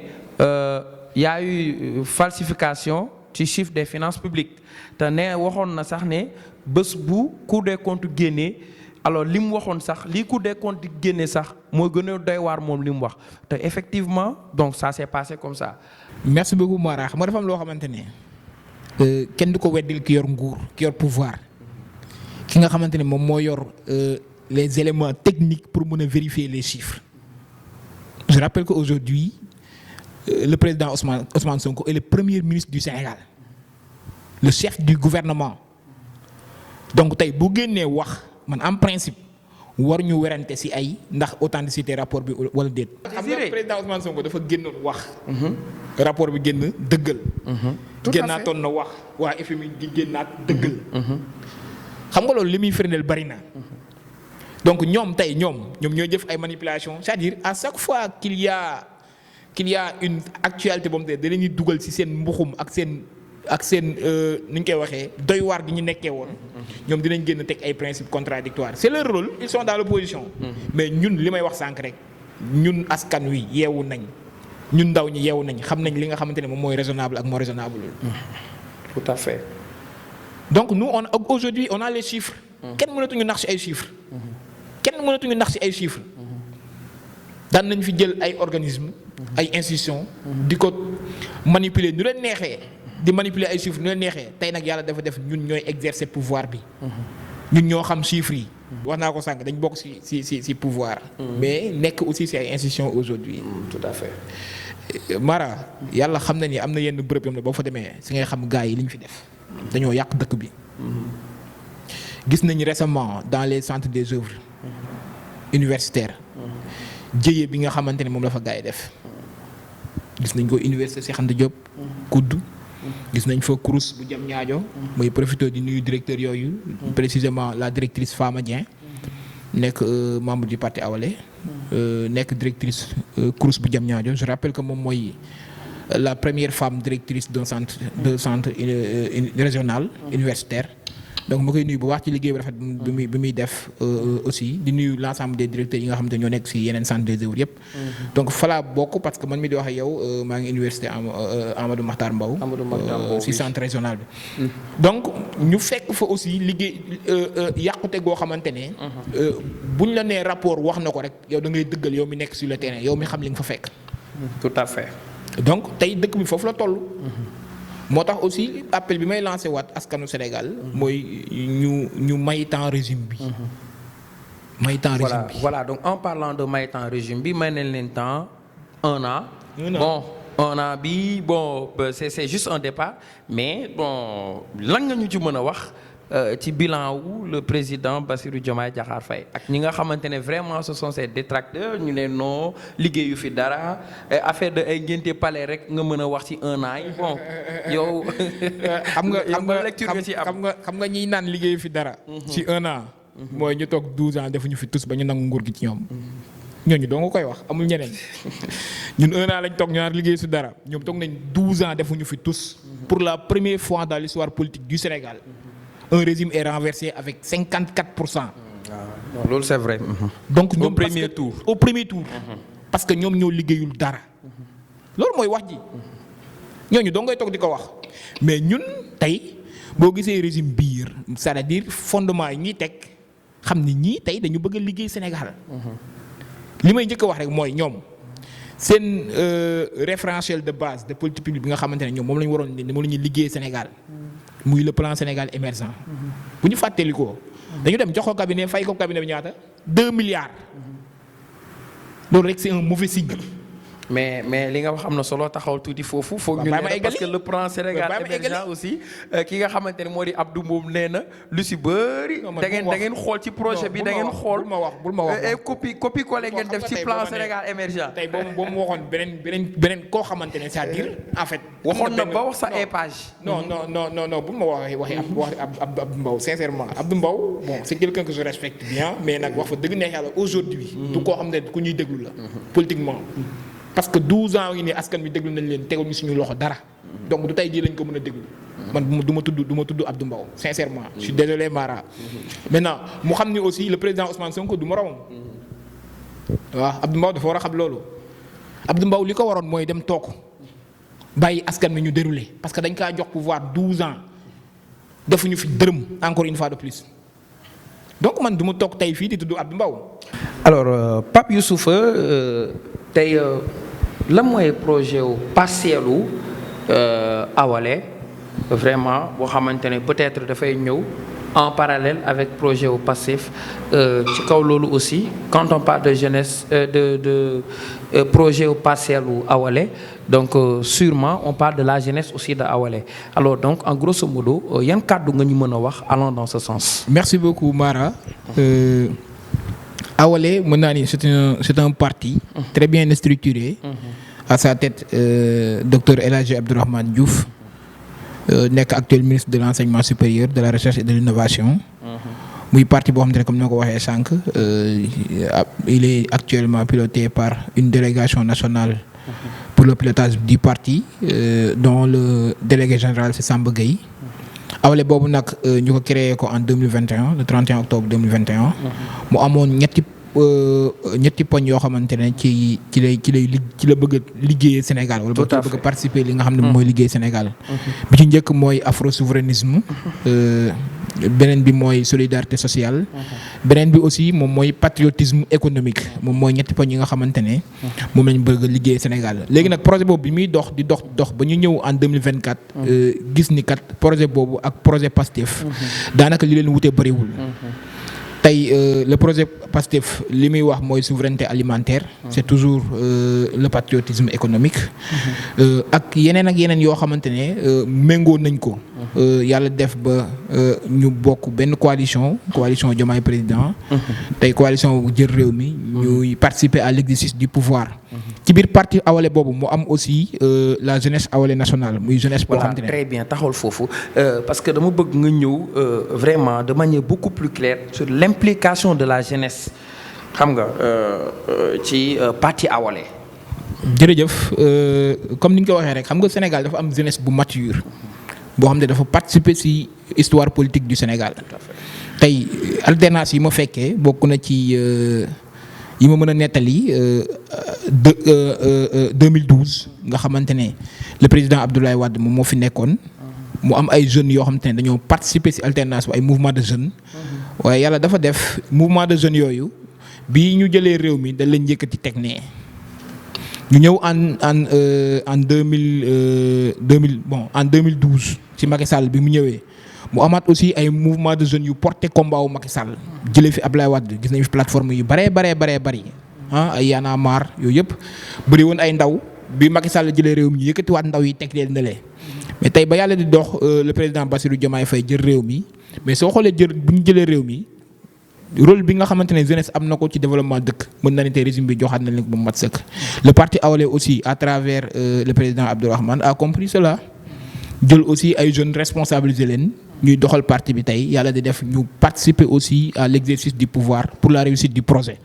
y a eu falsification ci chiffre des finances publiques te ne waxoon na sax ne. bés bu Cour des comptes génnee alors li mu waxoon sax lii Cour des comptes di génnee sax mooy gën a doy waar moom li mu wax te effectivement donc ça s'est passé comme ça. merci beaucoup Mara xam nga dafa am loo xamante ne kenn du ko weddil ki yor nguur ki yor pouvoir ki nga xamante ne moom moo yor les éléments techniques pour mën a vérifier les chiffres. Je rappelle qu'aujourd'hui le président Ousmane Sonko est le premier ministre du Sénégal, le chef du gouvernement. Donc tey bu génnee wax man en principe war ñu werante ci ay ndax authenticité rapport bi wala déet. xam nga président Ousmane Sonko dafa génnoon wax. rapport bi génn dëggal. génnaatoon na wax waa FMI di génnaat dëggal. xam nga loolu li muy firndeel bari na. donc ñoom ñooy jëf ay manipulation c'est-à-dire à chaque fois qu'il y a une actualité boobu da leen di dugal ci seen mbuxum ak seen nu ñu koy waxee doy waar gi ñu nekkee woon. ñoom dinañ génn teg ay principes contradictoires c'est leur rôle ils sont dans l'opposition. mais ñun li may wax sànq rek ñun askan wi yeewu nañ ñun ndaw ñi yeewu nañ xam nañ li nga xamante ne moom mooy raisonnable ak moo raisonnable. tout à fait. donc nous aujourd'hui on a les chiffres. kenn mënatuñu nax ci ay chiffres. daan nañ fi jël ay organismes. ay institutions. di ko manipuler nu leen neexee. di manipuler ay chiffres nu leen neexee tey nag yàlla dafa def ñun ñooy exercer pouvoir bi. ñun ñoo xam chiffres yi. wax naa ko sànq dañ bokk ci pouvoir. mais nekk aussi ci ay institutions aujourd'hui. tout à fait. Mara yàlla xam na ni am na yenn bërëb yom ne boo fa demee ci ngay xam gars yi li ñu fi def. dañoo yàq dëkk bi. gis nañ récemment dans les centres des œuvres universitaires. jëye bi nga xamante ne moom la fa gars yi def. gis nañ ko université Cheikh Anta Diop. kudd gis nañ fa kurus bu jam ñaajo mooy profité di nuyu directeur yooyu. précisément la directrice Fama Dieng. nekk membre du parti Awalé. nekk directrice kurus bu jam ñaajo je rappelle que moom mooy la première femme directrice d'un centre régional universitaire. donc ma koy nuyu bu wax ci liggéey bu rafet bi muy def aussi di nuyu l'ensemble des directeurs yi nga xamante ñoo nekk ci yeneen centre des œuvres yëpp. donc falaa bokk parce que man mi di wax ak yow maa ngi université Amadou Mahtar Mbow. ci centre régional bi. donc ñu fekk fa aussi liggéey yàqute goo xamante ne. buñ la nee rapport wax na ko rek yow da ngay dëggal yow mi nekk sur le terrain yow mi xam li nga fa fekk. tout à fait. donc tey dëkk bi foofu la toll. moo tax aussi appel bi may lancé waat askanu Sénégal. mooy ñu may temps régime bi. may temps régime bi voilà donc en parlant de may temps régime bi may nañ leen temps 1 an. bon 1 an bi bon c'est juste un départ mais bon lan nga ñu ci mën a wax. ci bilan wu le président Bassirou Diomaye Diakhar Faye ak ñi nga xamante ne vraiment ce sont ces détracteurs ñu leen noo liggéeyu fi dara affaire de ay ngénte palais rek nga mën a wax ci 1 an yi bon yow. xam nga ñiy naan liggéeyu fi dara. ci 1 an. mooy ñu toog 12 ans defuñu fi tous ba ñu nangu nguur gi ci ñoom. ñooñu doo nga koy wax amul ñeneen ñun 1 an lañ toog ñu naan liggéeyu si dara ñoom toog nañ 12 ans defuñu fi tous. pour la première fois dans l'histoire politique du Sénégal. Un régime est renversé avec 54%. Non, loolu c'est vrai. donc ñoom au premier tour. parce que ñoom ñoo liggéeyul dara. loolu mooy wax ji. ñooñu doo ngay toog di ko wax. mais ñun tey boo gisee régime biir c'est-à-dire fondement yi ñuy teg xam ni ñii tey dañu bëgg a liggéey Sénégal. li may njëkk a wax rek mooy ñoom seen référentiel de base de politique publique bi nga xamante ne ñoom moom la ñu waroon moom la ñuy liggéey Sénégal. muy le plan Sénégal émergent. bu ñu fàttali ko dañu dem jox ko cabinet fay ko cabinet bi ñaata 2 milliards. loolu rek c'est un mauvais signe. mais li nga wax am na solo taxawal tuuti foofu. foog ñu ne parce que le plan Sénégal émergent aussi ki nga xamante ne moo di Abdou moom nee na lu si bëri. da ngeen xool ci projet bi da ngeen xool. bul ma wax copie collé ngeen def ci plan Sénégal émergent. tey boo mu waxoon beneen koo xamante ne c'est-à-dire en fait. waxoon na ba wax sa épage. non bul ma waxi Abdou Mbow sincèrement Abdou Mbow bon c'est quelqu'un que je respecte bien mais nag wax fa dëgg neex yàlla aujourd'hui du koo xam ne ku ñuy déglu la. politiquement. parce que 12 ans yi nii askan wi déglu nañ leen teguñu suñu loxo dara donc du tey jii lañ ko mën a déglu man du ma tudd Abdou Mbow sincèrement je suis désolé Mara. maintenant mu xam ni aussi le président Ousmane Sonko du moromam. waaw Abdou Mbow dafa war a xam loolu. Abdou Mbow li ko waroon mooy dem toog bàyyi askan wi ñu déroulé parce que dañ kaa jox pouvoir 12 ans defuñu fi dërëm encore une fois de plus donc man du ma toog tey fii di tudd Abdou Mbow. alors Pape Youssoufa tey. lan mooy projet wu partielu Awalé vraiment boo xamante ne peut-être dafay ñëw en parallèle avec projet wu Pastef ci kaw loolu aussi quand on parle de jeunesse de projet wu partielu Awalé donc sûrement on parle de la jeunesse aussi de Awalé alors donc en grosso modo yan kàddu nga ñu mën a wax allant dans ce sens. merci beaucoup Mara. Awalé mën naa ni c'est un parti très bien structuré. À sa tête docteur El Hadji Abdourahmane Diouf nekk actuel ministre de l'enseignement supérieur de la recherche et de l'innovation. muy parti boo xam ne comme ni ma ko waxee sànq il est actuellement piloté par une délégation nationale pour le pilotage du parti dont le délégué général c'est Samba Gueye. Awalé boobu nag ñu ko créé ko en 2021 le 31 octobre 2021. mu amoon ñetti poñ yoo xamante ne ci la bëgg a liggéeyee Sénégal wala ba bëgg a participer li nga xam ne mooy liggéey Sénégal. bi ci njëkk mooy afro-souverainisme. beneen bi mooy solidarité sociale. beneen bi aussi moom mooy patriotisme économique moom mooy ñetti poñ yi nga xamante ne. moom lañ bëgg a liggéey Sénégal léegi nag projet boobu bi muy dox ba ñu ñëw en 2024. gis ni kat projet boobu ak projet Pastef. daanaka li leen wute bëriwul. tey le projet Pastef li muy wax mooy souveraineté alimentaire. c'est toujours le patriotisme économique. ak yeneen yoo xamante ne méngoo nañ ko. yàlla def ba ñu bokk benn coalition Diomaye président. tey coalition bu jël réew mi ñuy participer à l'exercice du pouvoir. ci biir parti Awalé boobu mu am aussi la jeunesse Awalé nationale muy jeunesse boo xamante ne. très bien taxawal foofu parce que dama bëgg nga ñëw vraiment de manière beaucoup plus claire sur l'implication de la jeunesse xam nga ci parti Awalé. jërëjëf comme ni ñu ko waxee rek xam nga Sénégal dafa am jeunesse bu mature boo xam ne dafa participer ci histoire politique du Sénégal. tey alternance yi ma fekkee bokk na ci yi ma mën a nettali 2012 nga xamante ne le président Abdoulaye Wade moom moo fi nekkoon. mu am ay jeunes yoo xamante ne dañoo participer ci alternance ay mouvement de jeunes. waaye yàlla dafa def mouvement de jeunes yooyu bi ñu jëlee réew mi dañ leen yëkkati teg nee ñu ñëw en 2012 ci Macky Sall bi mu ñëwee mu amaat aussi ay mouvement de jeunes yu porté combat wu Macky Sall jëlee fi Abdoulaye Wade gis nañu fi plateforme yu baree bëri ay Y'en a marre yooyu yëpp bëri woon ay ndaw bi Macky Sall jëlee réew mi ñu yëkkatiwaat ndaw yi teg leen ne lee mais tey ba yàlla di dox le président Bassirou Diomaye Faye jël réew mi mais soo xoolee bu ñu jëlee réew mi rôle bi nga xamante ne jeunesse am na ko ci développement dëkk mën na ne tey régime bi joxaat na leen ko ba mu mat sëkk. le parti Awalé aussi à travers le président Abdourahmane a compris cela jël aussi ay jeunes responsabiliser leen ñuy doxal parti bi tey yàlla di def ñu participer aussi à l'exercice du pouvoir pour la réussite du projet.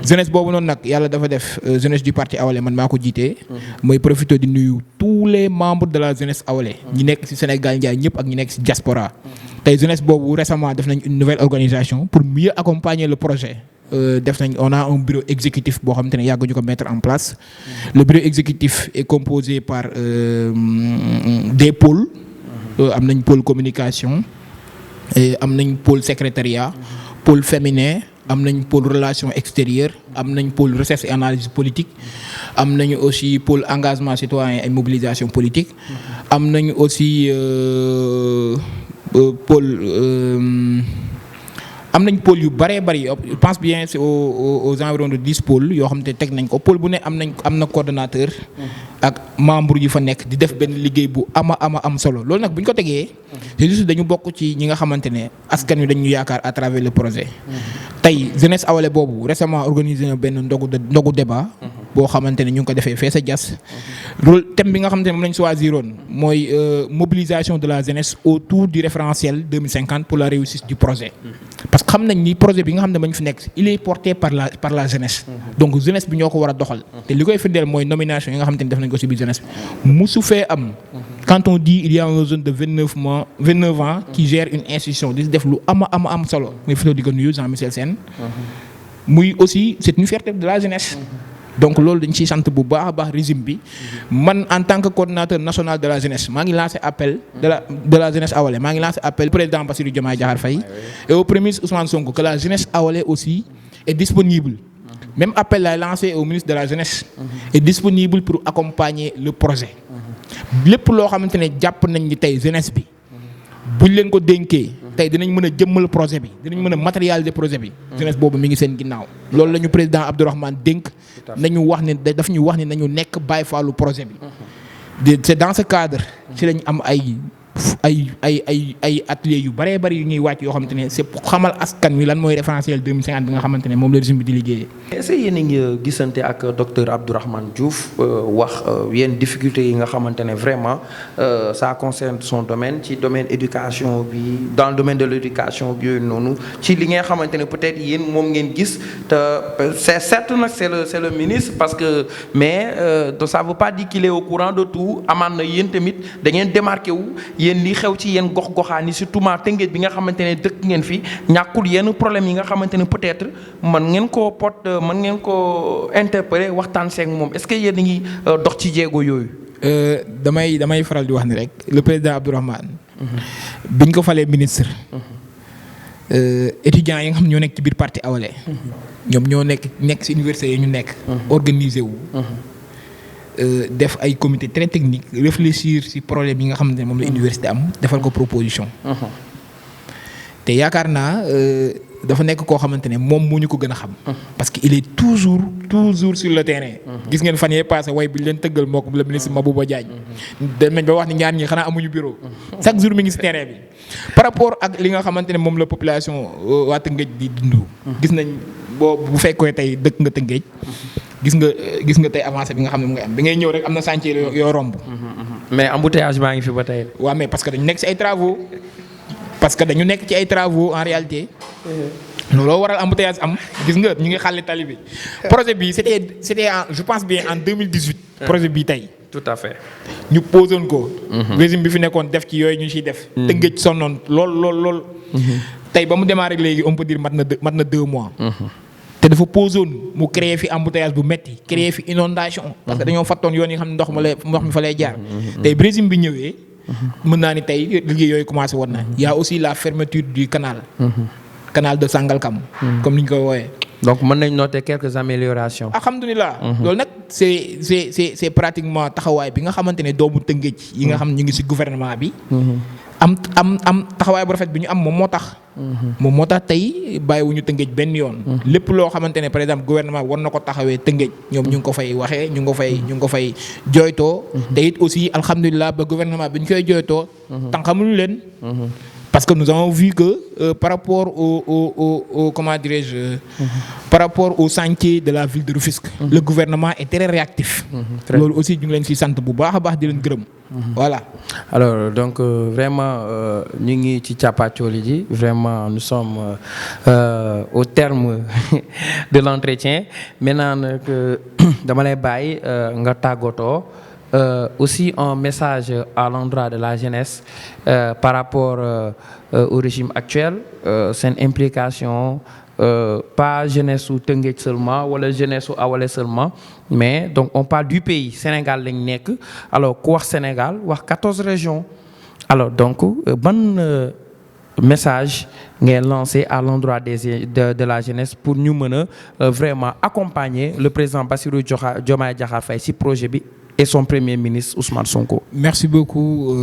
jeunesse boobu noonu nag yàlla dafa def jeunesse du parti Awalé man maa ko jiitee mooy profiter di nuyu tous les membres de la jeunesse Awalé ñi nekk ci Sénégal njaay ñëpp ak ñi nekk ci diaspora tey jeunesse boobu récemment def nañ une nouvelle organisation pour mieux accompagner le projet. On a un bureau exécutif boo xamante ne yàgg ñu ko mettre en place. Le bureau exécutif est composé par des pôles. am nañ pôle communication am nañ pôle secrétariat pôle féminin am nañ pôle relations extérieures am nañ pôle recherche et analyse politique am nañu aussi pôle engagement citoyen et mobilisation politique am nañu aussi pôle am nañ pôle yu bëree bëri je pense bien c'est aux environs de 10 pôles yoo xam te teg nañ ko pôle bu ne am na coordonnateur ak membre yu fa nekk di def benn liggéey bu am solo loolu nag bu ñu ko tegee c'est juste dañu bokk ci ñi nga xamante ne askan wi dañu yaakaar à travers le projet. tey jeunesse Awalé boobu récemment organisé na benn ndogu débat boo xamante ne ñu ngi ko defee fee sa jas rôle thème bi nga xamante ne moom lañ choisiroon mooy mobilisation de la jeunesse autour du référentiel 2050 pour la réussite du projet. parce que xam nañ ni projet bi nga xam ne bañ fi nekk il est porté par la jeunesse. donc jeunesse bi ñoo ko war a doxal. te li koy firndeel mooy nomination yi nga xamante ne def nañ ko ci biir jeunesse bi musu fee am. quand on dit il y a un jeune de 29 ans qui gère une institution di def lu am solo muy fi di ko nuyu Jean-Michel Sène. muy aussi c'est une fierté de la jeunesse. donc loolu dañ ciy sant bu baax a baax régime bi man en tant que coordinateur national de la jeunesse maa ngi lancé appel de la jeunesse Awalé maa ngi lancé appel président Bassirou Diomaye Diakhar Faye et au premier ministre Ousmane Sonko que la jeunesse Awalé aussi est disponible. même appel lay lancé au ministre de la jeunesse est disponible pour accompagner le projet. lépp loo xamante ne jàpp nañ ni tey jeunesse bi buñ leen ko dénkee tey dinañ mën a jëmmal projet bi dinañ mën a matérialiser projet bi. jeunesse boobu mi ngi seen ginnaaw. loolu la ñu président Abdourahmane dénk nañu wax ne daf ñu wax ne nañu nekk bàyyi faalu projet bi. c'est dans ce cadre ci lañ am ay ateliers yu bëree bëri yu ñuy wàcc yoo xamante ne c'est pour xamal askan wi lan mooy référentiel 2050 bi nga xamante ne moom la régime bi di liggéeyee. est-ce que yéen a ngi gisante ak docteur Abdourahmane Diouf wax yenn difficultés yi nga xamante ne vraiment ça concerne son domaine ci domaine éducation bi dans le domaine de l'éducation bi yooyu noonu ci li nga xamante ne peut-être yéen moom ngeen gis te c'est certes nag c'est le ministre parce que mais ça veut pas dire qu'il est au courant de tout amaan na yéen tamit da ngeen démarqué wu. yéen li xew ci yéen gox-goxaan yi surtout Tëngéej bi nga xamante ne dëkk ngeen fi ñàkkul yenn problème yi nga xamante ne peut-être mën ngeen koo interpeller waxtaan seeg moom est-ce que yéen a ngi dox ci jéego yooyu. damay faral di wax ni rek le président Abdourahmane biñ ko falee ministre. étudiants yi nga xam ñoo nekk ci biir parti Awalé. ñoom ñoo nekk ci université yi ñu nekk. organiser wu. def ay comité très technique réfléchir ci problème yi nga xamante ne moom la université am defal ko proposition. te yaakaar naa dafa nekk koo xamante ne moom moo ñu ko gën a xam. parce que il est toujours sur le terrain. gis ngeen fan yee passé way bi leen tëggal moo ko le ministre Mabouba Diagne. dem nañ ba wax ni ñaar ñi xanaa amuñu bureau. chaque jour mi ngi ci terrain bi. par rapport ak li nga xamante ne moom la population waa Tëngéej di dund. gis nañ bu fekkee tey dëkk nga Tëngéej. gis nga tey avancé bi nga xam ne mu ngi am bi ngay ñëw rek am na chantier yoo romb. mais embouteillage baa ngi fi ba tey. waaw mais parce que dañu nekk ci ay travaux en réalité. looloo waral embouteillage am gis nga ñu ngi xàlle tali bi. projet bi c'était je pense bien en 2018. projet bi tey tout à fait. ñu posoon ko. régime bi fi nekkoon def ci yooyu ñu ciy def. Tëngéej sonnoon lool. tey ba mu démarré léegi on peut dire mat na 2 mois. te dafa posoon mu créer fi embouteillage bu metti créer fi inondation parce que dañoo fattoon yoon yi xam ne ndox mi fa lay jaar. tey bi régime bi ñëwee. mën naa ni tey liggéey yooyu commencé woon na. y a aussi la fermeture du canal. canal de Sangalkam. comme ni ñu koy wooyee. donc mën nañ noter quelques améliorations. alhamdulilah. loolu nag c'est pratiquement taxawaay bi nga xamante ne doomu Tëngéej yi nga xam ne ñu ngi ci gouvernement bi. am taxawaay bu rafet bi ñu am moom moo tax tey bàyyiwuñu Tëngéej benn yoon. lépp loo xamante ne par exemple gouvernement bi war na ko taxawee Tëngéej ñoom ñu ngi ko fay waxee ñu ngi ko fay jooytoo. te it aussi alhamdulilah ba gouvernement bi ñu koy jooytoo. tànqamuñu leen. parce que nous avons vu que par rapport au comment dirais-je. par rapport au chantier de la ville de Rufisque. le gouvernement est très réactif. loolu aussi ñu ngi leen ci sant bu baax a baax di leen gërëm. voilà. alors donc vraiment ñu ngi ci càppaacoli ji vraiment nous sommes au terme de l'entretien maintenant nag dama lay bàyyi nga tàggatoo. Aussi un message à l'endroit de la jeunesse par rapport au régime actuel, seen implication pas jeunesse su Tëngéej seulement wala jeunesse su Awalé seulement mais donc on parle du pays Sénégal lañ nekk alors ku wax Sénégal wax 14 régions alors donc ban message ngay lancé à l'endroit de la jeunesse pour ñu mën a vraiment accompagner le président Bassirou Diomaye Diakhar Faye ci projet bi et son premier ministre Ousmane Sonko. merci beaucoup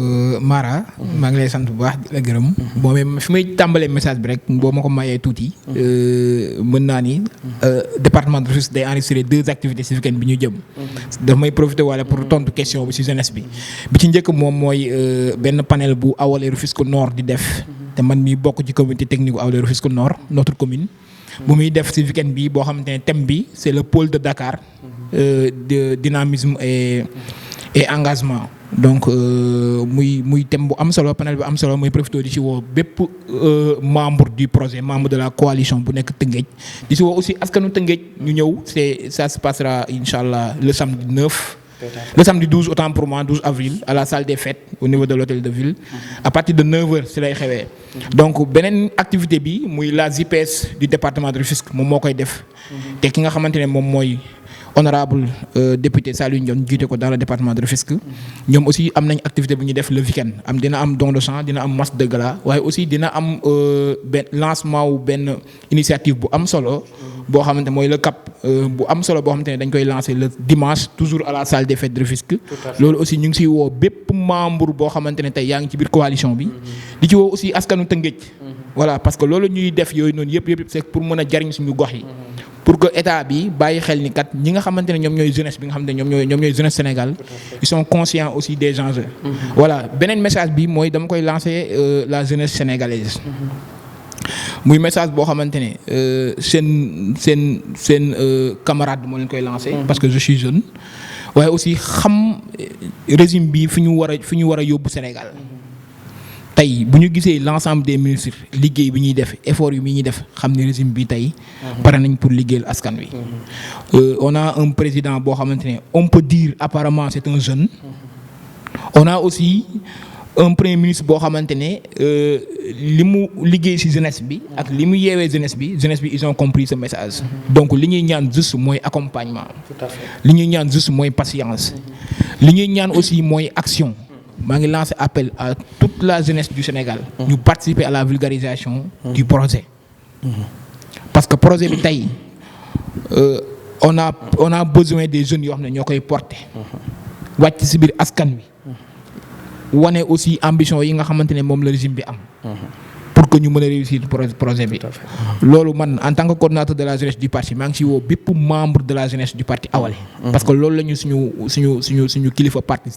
Mara. maa ngi lay sant bu baax di la gërëm. bon mais fi may tàmbalee message bi rek boo ma ko mayee tuuti. mën naa ni département de Rufisque day enregistré 2 activités ci week-end bi ñu jëm. daf may profiter wala pour tontu question bi ci jeunesse bi. bi ci njëkk moom mooy benn panel bu Awalé Rufisque Nord di def. te man mi bokk ci comité technique bu Awalé Rufisque Nord notre commune. bu muy def ci week-end bi boo xamante ne thème bi c'est le pôle de Dakar. de dynamisme et engagement. donc muy thème bu am solo panel bu am solo muy profité di ci woo bépp membre du projet membre de la coalition bu nekk Tëngéej di ci woo aussi askanu Tëngéej ñu ñëw ça se passera inchallah le samedi 9. le samedi 12 autant pour moi 12 avril à la salle des fêtes au niveau de l'hôtel de ville à partir de 9h ci lay xewee. donc beneen activité bi muy la JPS du département de Rufisque moom moo koy def. te ki nga xamante ne moom mooy honorable député Saliou Ndione jiite ko dans le département de Rufisque. ñoom aussi am nañ activité bu ñuy def le week-end dina am don de sang dina am match de gala waaye aussi dina am benn lancement wu benn initiative bu am solo. boo xamante mooy le cap bu am solo boo xamante ne dañ koy lancer le dimanche toujours à la salle des fêtes de Rufisque. loolu aussi ñu ngi ciy woo bépp membre boo xamante ne tey yaa ngi ci biir coalition bi. di ci woo aussi askanu Tëngéej. voilà parce que loolu ñuy def yooyu noonu yëpp c'est pour mën a jariñ suñu gox yi. pour que état bi bàyyi xel ni kat ñi nga xamante ne ñoom ñooy jeunesse bi nga xamante ne ñoom ñooy jeunesse Sénégal. ils sont conscients aussi des enjeux. voilà beneen message bi mooy dama koy lancer la jeunesse sénégalaise. muy message boo xamante ne seen camarade moo leen koy lancer. parce que je suis jeune. waaye aussi xam régime bi fi ñu war a yóbbu Sénégal. tey bu ñu gisee l'ensemble des ministres liggéey bi ñuy def effort yu mi ñuy def xam ne régime bi tey. pare nañ pour liggéeyal askan wi. on a un président boo xamante ne on peut dire apparemment c'est un jeune. on a aussi un premier ministre boo xamante ne li mu liggéey ci jeunesse bi ak li mu yeewee jeunesse bi ils ont compris ce message. donc li ñuy ñaan juste mooy accompagnement. tout à fait li ñuy ñaan juste mooy patience. li ñuy ñaan aussi mooy action. maa ngi lancer appel à toute la jeunesse du Sénégal. ñu participer à la vulgarisation du projet. parce que projet bi tey on a besoin des jeunes yoo xam ne ñoo koy porter. wàcc ci biir askan wi. wane aussi ambition yi nga xamante ne moom la régime bi am. pour que ñu mën a réussir projet bi. loolu man en tant que coordonnateur de la jeunesse du parti maa ngi ci woo bépp membre de la jeunesse du parti Awalé. parce que loolu la ñu suñu kilifa parti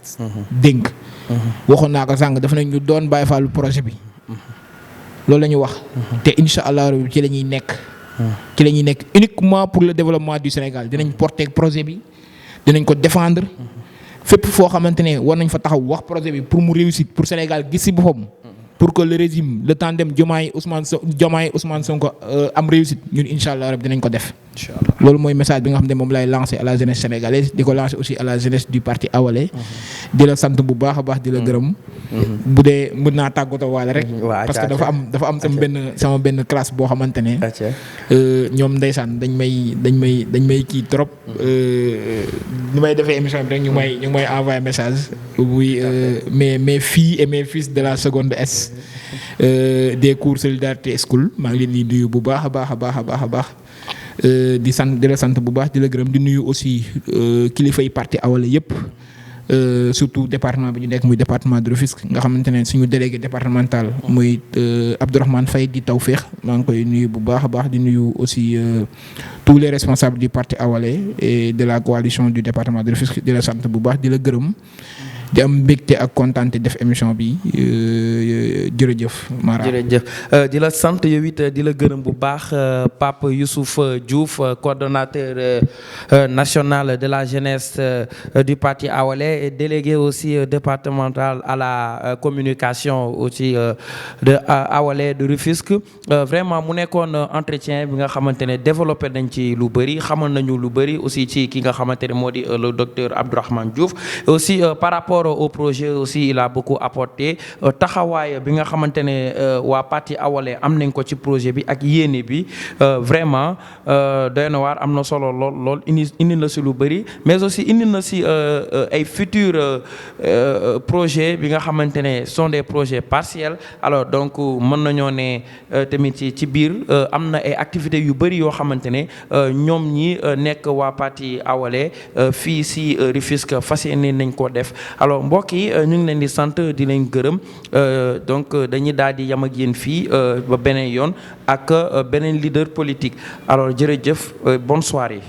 dénk. waxoon naa ko sànq dafa nañ ñu doon bàyyi faalu projet bi. loolu la ñu wax. te incha allah ci la ñuy nekk. ci la ñuy nekk uniquement pour le développement du Sénégal dinañ porter projet bi dinañ ko défendre. fépp foo xamante ne war nañ fa taxaw wax projet bi pour mu réussir pour Sénégal gis ci boppam. pour que le régime le tandem Diomaye Ousmane Sonko am réussite ñun incha allah dinañ ko def. loolu mooy message bi nga xam ne moom lay lancer à la jeunesse sénégalaise di ko lancer aussi à la jeunesse du parti Awalé. di la sant bu baax a baax di la gërëm. bu dee mën naa tàggatoo waale rek. parce que dafa am sama benn classe boo xamante ne. ñoom ndeysaan dañ may kii trop. ni may defee émission bi rek ñu may envoyer message. oui mes filles et mes fils de la seconde S. des cours solidarité school maa ngi leen di nuyu bu baax a baax. di la sant bu baax di la gërëm di nuyu aussi kilifa yi parti Awalé yëpp surtout département bi ñu nekk muy département de Rufisque nga xamante ne suñu délégué départemental muy Abdourahmane Faye di Tawfekh maa ngi koy nuyu bu baax a baax di nuyu aussi tous les responsables du parti Awalé et de la coalition du département de Rufisque di la sant bu baax di la gërëm di am mbégte ak kontaan te def émission bi jërëjëf Mara. jërëjëf di la sant yow it di la gërëm bu baax Pape Youssouf Diouf coordonnateur national de la jeunesse du parti Awalé et délégué aussi départemental à la communication aussi de Awalé de Rufisque vraiment mu nekkoon entretien bi nga xamante ne développé nañ ci lu bëri xamal nañu lu bëri aussi ci ki nga xamante ne moo di le docteur Abdourahmane Diouf aussi par rapport au projet aussi il a beaucoup apporté taxawaay bi nga xamante ne waa parti Awalé am nañ ko ci projet bi ak yéene bi vraiment doy na waar am na solo lool indi na si lu bëri mais aussi indi na si ay futurs projets bi nga xamante ne sont des projets partiels alors donc mën nañoo ne tamit ci biir am na ay activités yu bëri yoo xamante ne ñoom ñi nekk waa parti Awalé fii si Rufisque fas yéene nañ ko def alors mbokk yi ñu ngi leen di sant di leen gërëm donc dañuy daal di yam ak yéen fii ba beneen yoon ak beneen leader politique alors jërëjëf bonne soirée.